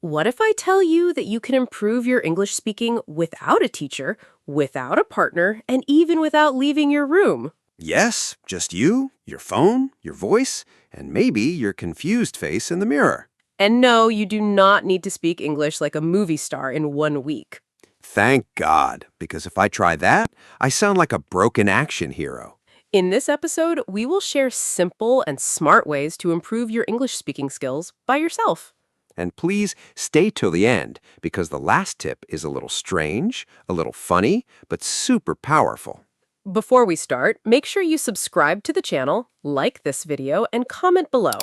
What if I tell you that you can improve your English speaking without a teacher, without a partner, and even without leaving your room? Yes, just you, your phone, your voice, and maybe your confused face in the mirror. And no, you do not need to speak English like a movie star in 1 week. Thank God, because if I try that, I sound like a broken action hero. In this episode, we will share simple and smart ways to improve your English speaking skills by yourself. And please stay till the end, because the last tip is a little strange, a little funny, but super powerful. Before we start, make sure you subscribe to the channel, like this video, and comment below.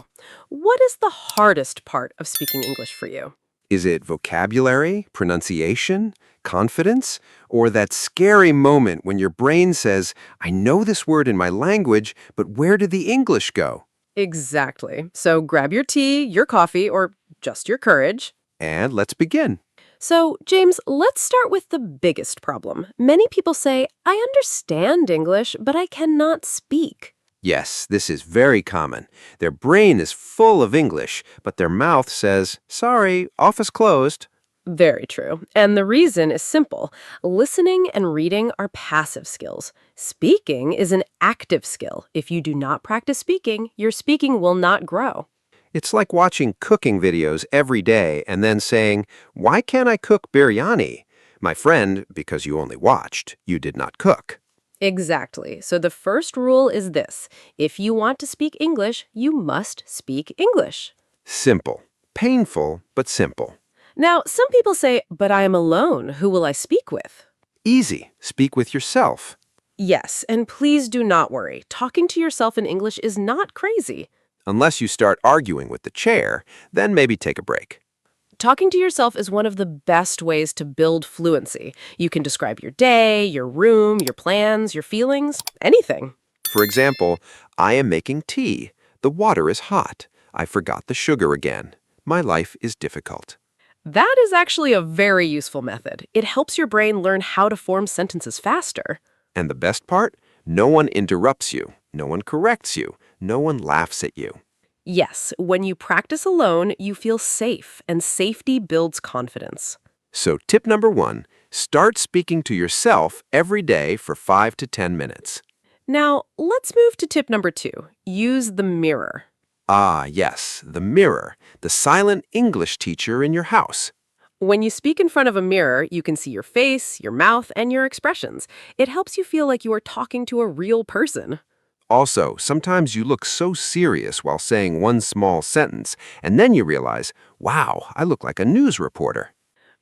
What is the hardest part of speaking English for you? Is it vocabulary, pronunciation, confidence, or that scary moment when your brain says, I know this word in my language, but where did the English go? Exactly. So grab your tea, your coffee, or just your courage. And let's begin. So, James, let's start with the biggest problem. Many people say, I understand English, but I cannot speak. Yes, this is very common. Their brain is full of English, but their mouth says, sorry, office closed. Very true. And the reason is simple. Listening and reading are passive skills. Speaking is an active skill. If you do not practice speaking, your speaking will not grow. It's like watching cooking videos every day and then saying, why can't I cook biryani? My friend, because you only watched, you did not cook. Exactly. So the first rule is this. If you want to speak English, you must speak English. Simple. Painful, but simple. Now, some people say, but I am alone. Who will I speak with? Easy. Speak with yourself. Yes, and please do not worry. Talking to yourself in English is not crazy. Unless you start arguing with the chair, then maybe take a break. Talking to yourself is one of the best ways to build fluency. You can describe your day, your room, your plans, your feelings, anything. For example, I am making tea. The water is hot. I forgot the sugar again. My life is difficult. That is actually a very useful method. It helps your brain learn how to form sentences faster. And the best part? No one interrupts you. No one corrects you. No one laughs at you. Yes, when you practice alone, you feel safe, and safety builds confidence. So tip number 1, start speaking to yourself every day for 5 to 10 minutes. Now, let's move to tip number 2. Use the mirror. Ah, yes, the mirror, the silent English teacher in your house. When you speak in front of a mirror, you can see your face, your mouth, and your expressions. It helps you feel like you are talking to a real person. Also, sometimes you look so serious while saying one small sentence, and then you realize, wow, I look like a news reporter.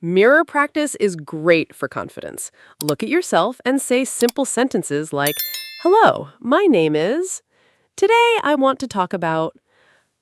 Mirror practice is great for confidence. Look at yourself and say simple sentences like, hello, my name is... Today I want to talk about...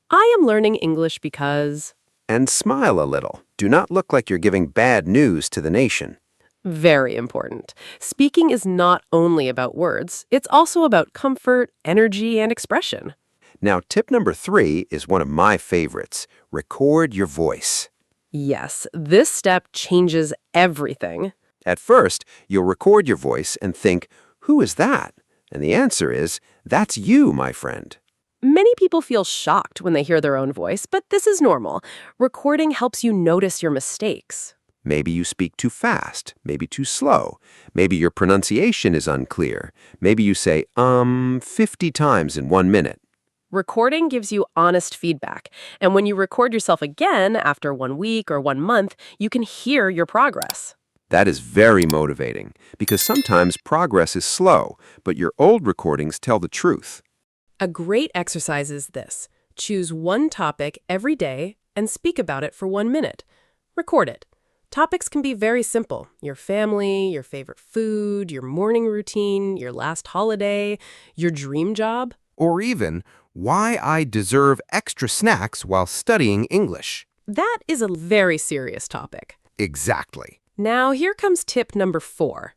I am learning English because... And smile a little. Do not look like you're giving bad news to the nation. Very important. Speaking is not only about words, it's also about comfort, energy, and expression. Now, tip number 3 is one of my favorites. Record your voice. Yes, this step changes everything. At first, you'll record your voice and think, who is that? And the answer is, that's you, my friend. Many people feel shocked when they hear their own voice, but this is normal. Recording helps you notice your mistakes. Maybe you speak too fast, maybe too slow. Maybe your pronunciation is unclear. Maybe you say, 50 times in 1 minute. Recording gives you honest feedback, and when you record yourself again after 1 week or 1 month, you can hear your progress. That is very motivating, because sometimes progress is slow, but your old recordings tell the truth. A great exercise is this. Choose one topic every day and speak about it for 1 minute. Record it. Topics can be very simple. Your family, your favorite food, your morning routine, your last holiday, your dream job. Or even, why I deserve extra snacks while studying English. That is a very serious topic. Exactly. Now here comes tip number 4.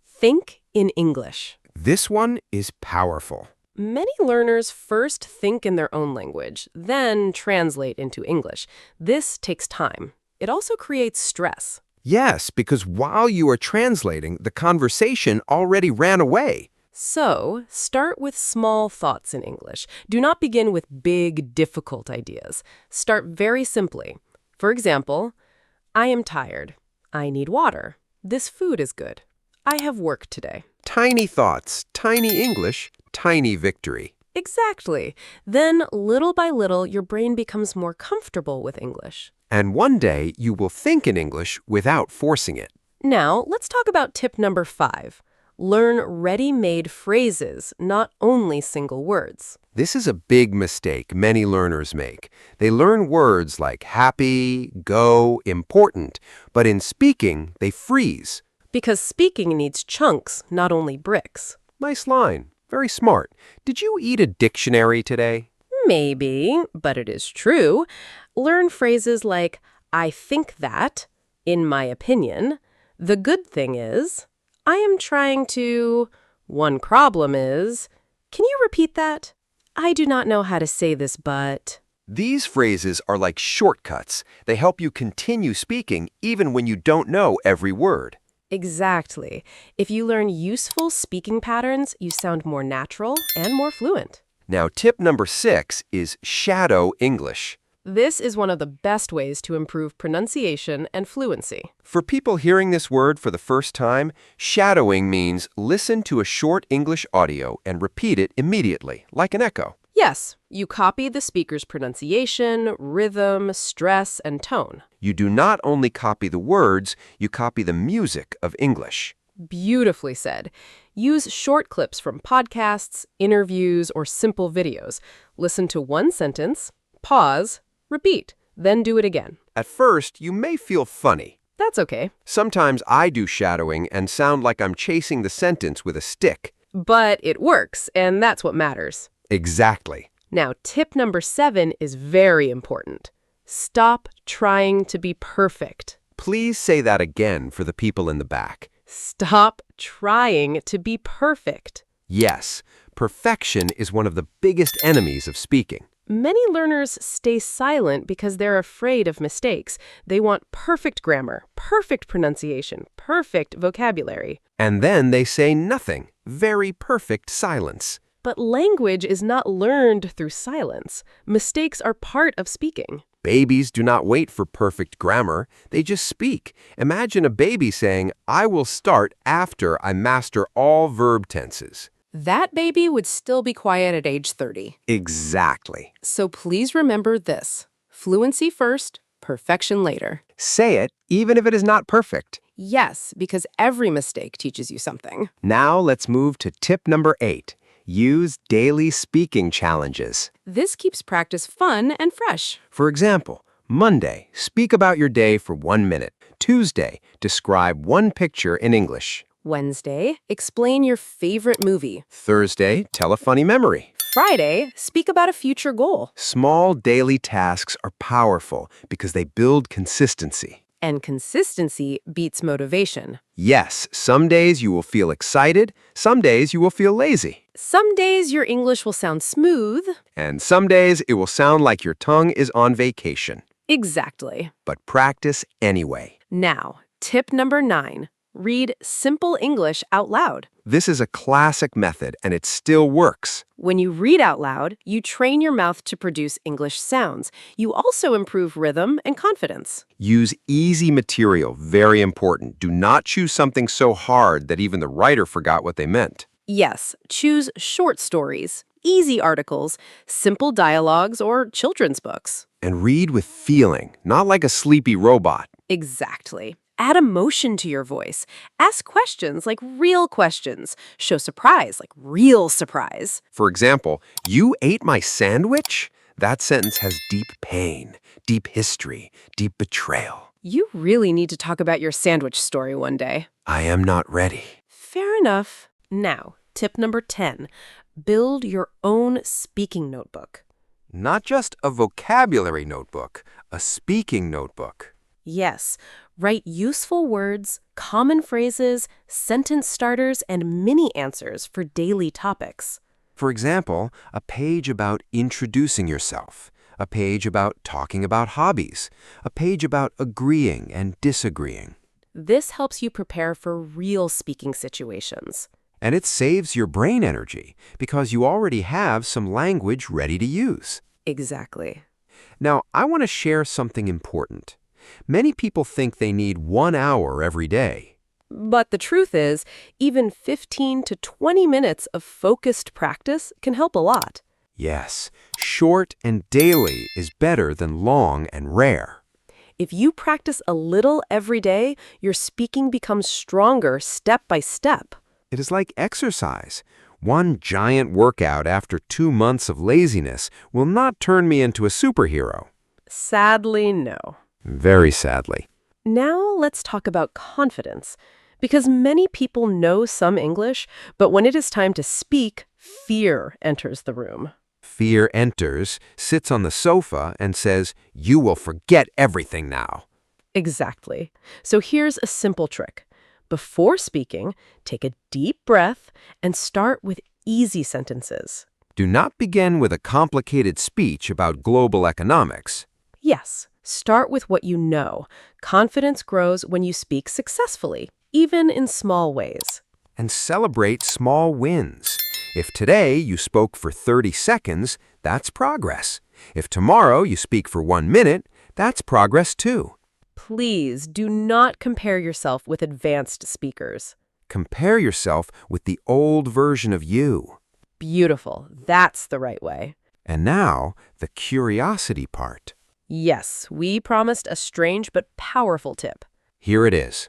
Think in English. This one is powerful. Many learners first think in their own language, then translate into English. This takes time. It also creates stress. Yes, because while you are translating, the conversation already ran away. So, start with small thoughts in English. Do not begin with big, difficult ideas. Start very simply. For example, I am tired. I need water. This food is good. I have work today. Tiny thoughts, tiny English, tiny victory. Exactly. Then, little by little, your brain becomes more comfortable with English. And one day you will think in English without forcing it. Now, let's talk about tip number 5. Learn ready-made phrases, not only single words. This is a big mistake many learners make. They learn words like happy, go, important, but in speaking, they freeze. Because speaking needs chunks, not only bricks. Nice line. Very smart. Did you eat a dictionary today? Maybe, but it is true. Learn phrases like, I think that, in my opinion. The good thing is, I am trying to. One problem is, can you repeat that? I do not know how to say this, but. These phrases are like shortcuts. They help you continue speaking even when you don't know every word. Exactly. If you learn useful speaking patterns, you sound more natural and more fluent. Now, tip number 6 is shadow English. This is one of the best ways to improve pronunciation and fluency. For people hearing this word for the first time, shadowing means listen to a short English audio and repeat it immediately, like an echo. Yes, you copy the speaker's pronunciation, rhythm, stress, and tone. You do not only copy the words, you copy the music of English. Beautifully said. Use short clips from podcasts, interviews, or simple videos. Listen to one sentence, pause, repeat, then do it again. At first, you may feel funny. That's okay. Sometimes I do shadowing and sound like I'm chasing the sentence with a stick. But it works, and that's what matters. Exactly. Now, tip number 7 is very important. Stop trying to be perfect. Please say that again for the people in the back. Stop trying to be perfect. Yes, perfection is one of the biggest enemies of speaking. Many learners stay silent because they're afraid of mistakes. They want perfect grammar, perfect pronunciation, perfect vocabulary. And then they say nothing. Very perfect silence. But language is not learned through silence. Mistakes are part of speaking. Babies do not wait for perfect grammar. They just speak. Imagine a baby saying, I will start after I master all verb tenses. That baby would still be quiet at age 30. Exactly. So please remember this. Fluency first, perfection later. Say it, even if it is not perfect. Yes, because every mistake teaches you something. Now let's move to tip number 8. Use daily speaking challenges. This keeps practice fun and fresh. For example, Monday, speak about your day for 1 minute. Tuesday, describe one picture in English. Wednesday, explain your favorite movie. Thursday, tell a funny memory. Friday, speak about a future goal. Small daily tasks are powerful because they build consistency. And consistency beats motivation. Yes, some days you will feel excited, some days you will feel lazy. Some days your English will sound smooth. And some days it will sound like your tongue is on vacation. Exactly. But practice anyway. Now, tip number 9. Read simple English out loud. This is a classic method and it still works. When you read out loud, you train your mouth to produce English sounds. You also improve rhythm and confidence. Use easy material, very important. Do not choose something so hard that even the writer forgot what they meant. Yes, choose short stories, easy articles, simple dialogues, or children's books. And read with feeling, not like a sleepy robot. Exactly. Add emotion to your voice. Ask questions like real questions. Show surprise like real surprise. For example, you ate my sandwich? That sentence has deep pain, deep history, deep betrayal. You really need to talk about your sandwich story one day. I am not ready. Fair enough. Now, tip number 10. Build your own speaking notebook. Not just a vocabulary notebook, a speaking notebook. Yes, write useful words, common phrases, sentence starters, and mini answers for daily topics. For example, a page about introducing yourself, a page about talking about hobbies, a page about agreeing and disagreeing. This helps you prepare for real speaking situations. And it saves your brain energy because you already have some language ready to use. Exactly. Now, I want to share something important. Many people think they need 1 hour every day. But the truth is, even 15 to 20 minutes of focused practice can help a lot. Yes, short and daily is better than long and rare. If you practice a little every day, your speaking becomes stronger step by step. It is like exercise. One giant workout after 2 months of laziness will not turn me into a superhero. Sadly, no. Very sadly. Now let's talk about confidence. Because many people know some English, but when it is time to speak, fear enters the room. Fear enters, sits on the sofa, and says, "You will forget everything now." Exactly. So here's a simple trick. Before speaking, take a deep breath and start with easy sentences. Do not begin with a complicated speech about global economics. Yes, start with what you know. Confidence grows when you speak successfully, even in small ways. And celebrate small wins. If today you spoke for 30 seconds, that's progress. If tomorrow you speak for 1 minute, that's progress too. Please do not compare yourself with advanced speakers. Compare yourself with the old version of you. Beautiful. That's the right way. And now, the curiosity part. Yes, we promised a strange but powerful tip. Here it is.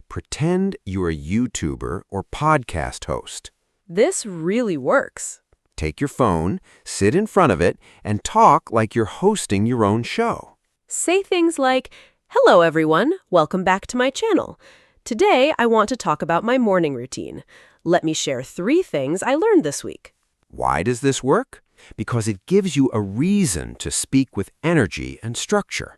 Pretend you're a YouTuber or podcast host. This really works. Take your phone, sit in front of it, and talk like you're hosting your own show. Say things like, "Hello everyone, welcome back to my channel. Today I want to talk about my morning routine. Let me share 3 things I learned this week." Why does this work? Because it gives you a reason to speak with energy and structure.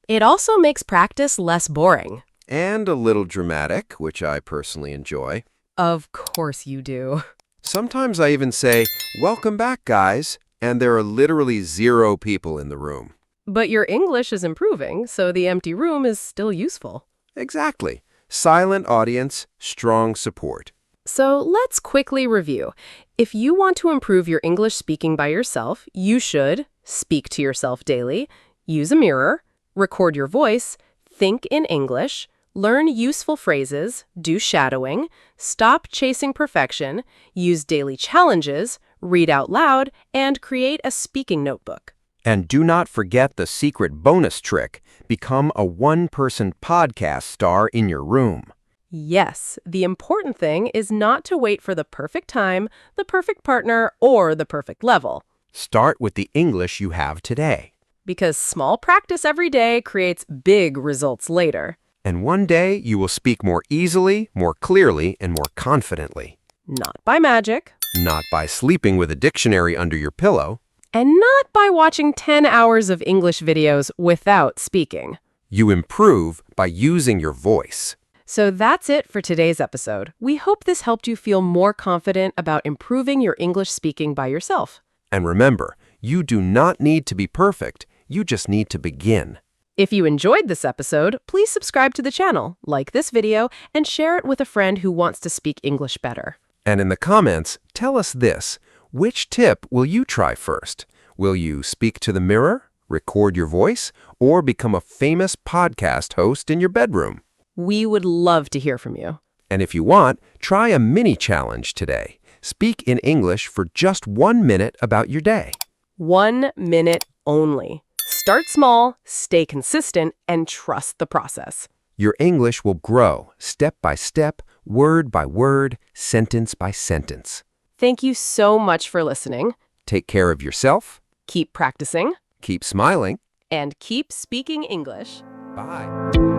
It also makes practice less boring. And a little dramatic, which I personally enjoy. Of course you do. Sometimes I even say, "Welcome back, guys," and there are literally 0 people in the room. But your English is improving, so the empty room is still useful. Exactly. Silent audience, strong support. So let's quickly review. If you want to improve your English speaking by yourself, you should speak to yourself daily, use a mirror, record your voice, think in English, learn useful phrases, do shadowing, stop chasing perfection, use daily challenges, read out loud, and create a speaking notebook. And do not forget the secret bonus trick. Become a one-person podcast star in your room. Yes, the important thing is not to wait for the perfect time, the perfect partner, or the perfect level. Start with the English you have today. Because small practice every day creates big results later. And one day you will speak more easily, more clearly, and more confidently. Not by magic. Not by sleeping with a dictionary under your pillow. And not by watching 10 hours of English videos without speaking. You improve by using your voice. So that's it for today's episode. We hope this helped you feel more confident about improving your English speaking by yourself. And remember, you do not need to be perfect. You just need to begin. If you enjoyed this episode, please subscribe to the channel, like this video, and share it with a friend who wants to speak English better. And in the comments, tell us this. Which tip will you try first? Will you speak to the mirror, record your voice, or become a famous podcast host in your bedroom? We would love to hear from you. And if you want, try a mini challenge today. Speak in English for just 1 minute about your day. 1 minute only. Start small, stay consistent, and trust the process. Your English will grow step by step, word by word, sentence by sentence. Thank you so much for listening. Take care of yourself. Keep practicing. Keep smiling. And keep speaking English. Bye.